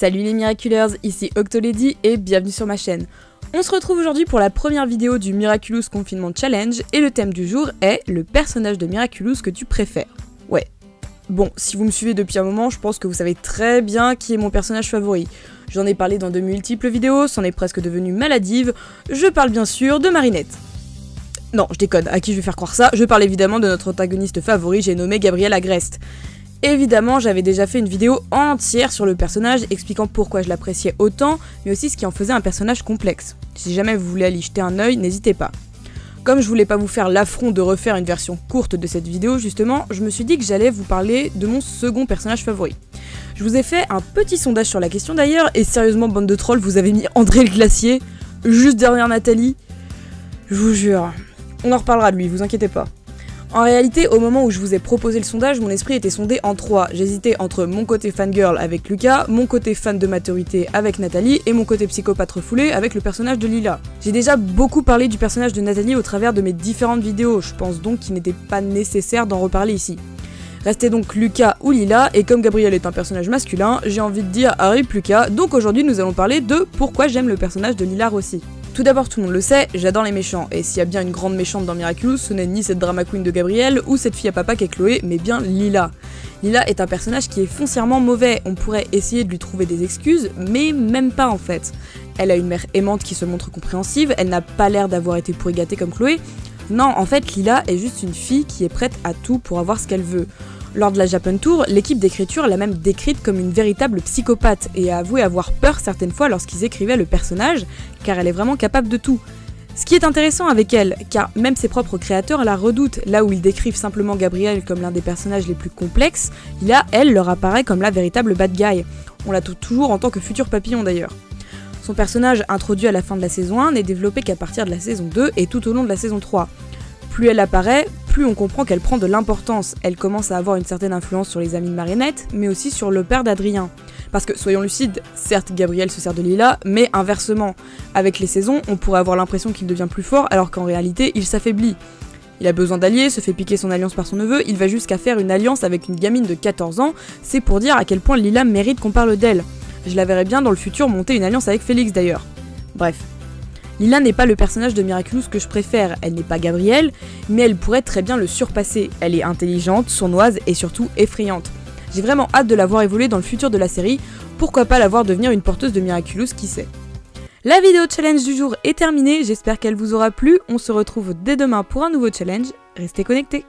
Salut les Miraculeurs, ici Octolady et bienvenue sur ma chaîne. On se retrouve aujourd'hui pour la première vidéo du Miraculous Confinement Challenge et le thème du jour est le personnage de Miraculous que tu préfères. Ouais. Bon, si vous me suivez depuis un moment, je pense que vous savez très bien qui est mon personnage favori. J'en ai parlé dans de multiples vidéos, c'en est presque devenu maladive. Je parle bien sûr de Marinette. Non, je déconne, à qui je vais faire croire ça? Je parle évidemment de notre antagoniste favori, j'ai nommé Gabriel Agreste. Évidemment, j'avais déjà fait une vidéo entière sur le personnage expliquant pourquoi je l'appréciais autant, mais aussi ce qui en faisait un personnage complexe. Si jamais vous voulez aller y jeter un œil, n'hésitez pas. Comme je voulais pas vous faire l'affront de refaire une version courte de cette vidéo justement, je me suis dit que j'allais vous parler de mon second personnage favori. Je vous ai fait un petit sondage sur la question d'ailleurs, et sérieusement bande de trolls, vous avez mis André le Glacier, juste derrière Nathalie. Je vous jure, on en reparlera de lui, vous inquiétez pas. En réalité, au moment où je vous ai proposé le sondage, mon esprit était sondé en trois. J'hésitais entre mon côté fangirl avec Lucas, mon côté fan de maturité avec Nathalie, et mon côté psychopathe refoulé avec le personnage de Lila. J'ai déjà beaucoup parlé du personnage de Nathalie au travers de mes différentes vidéos, je pense donc qu'il n'était pas nécessaire d'en reparler ici. Restait donc Lucas ou Lila, et comme Gabriel est un personnage masculin, j'ai envie de dire Harry Lucas, donc aujourd'hui nous allons parler de pourquoi j'aime le personnage de Lila aussi. Tout d'abord, tout le monde le sait, j'adore les méchants, et s'il y a bien une grande méchante dans Miraculous, ce n'est ni cette drama queen de Gabriel, ou cette fille à papa qu'est Chloé, mais bien Lila. Lila est un personnage qui est foncièrement mauvais, on pourrait essayer de lui trouver des excuses, mais même pas en fait. Elle a une mère aimante qui se montre compréhensive, elle n'a pas l'air d'avoir été pourri gâtée comme Chloé. Non, en fait, Lila est juste une fille qui est prête à tout pour avoir ce qu'elle veut. Lors de la Japan Tour, l'équipe d'écriture l'a même décrite comme une véritable psychopathe et a avoué avoir peur certaines fois lorsqu'ils écrivaient le personnage, car elle est vraiment capable de tout. Ce qui est intéressant avec elle, car même ses propres créateurs la redoutent, là où ils décrivent simplement Gabriel comme l'un des personnages les plus complexes, Lila, elle, leur apparaît comme la véritable bad guy. On la trouve toujours en tant que futur papillon d'ailleurs. Son personnage, introduit à la fin de la saison 1, n'est développé qu'à partir de la saison 2 et tout au long de la saison 3. Plus elle apparaît, plus on comprend qu'elle prend de l'importance. Elle commence à avoir une certaine influence sur les amis de Marinette, mais aussi sur le père d'Adrien. Parce que, soyons lucides, certes Gabriel se sert de Lila, mais inversement. Avec les saisons, on pourrait avoir l'impression qu'il devient plus fort, alors qu'en réalité, il s'affaiblit. Il a besoin d'alliés, se fait piquer son alliance par son neveu, il va jusqu'à faire une alliance avec une gamine de 14 ans, c'est pour dire à quel point Lila mérite qu'on parle d'elle. Je la verrais bien dans le futur monter une alliance avec Félix d'ailleurs. Bref. Lila n'est pas le personnage de Miraculous que je préfère, elle n'est pas Gabriel, mais elle pourrait très bien le surpasser. Elle est intelligente, sournoise et surtout effrayante. J'ai vraiment hâte de la voir évoluer dans le futur de la série, pourquoi pas la voir devenir une porteuse de Miraculous, qui sait. La vidéo challenge du jour est terminée, j'espère qu'elle vous aura plu, on se retrouve dès demain pour un nouveau challenge, restez connectés.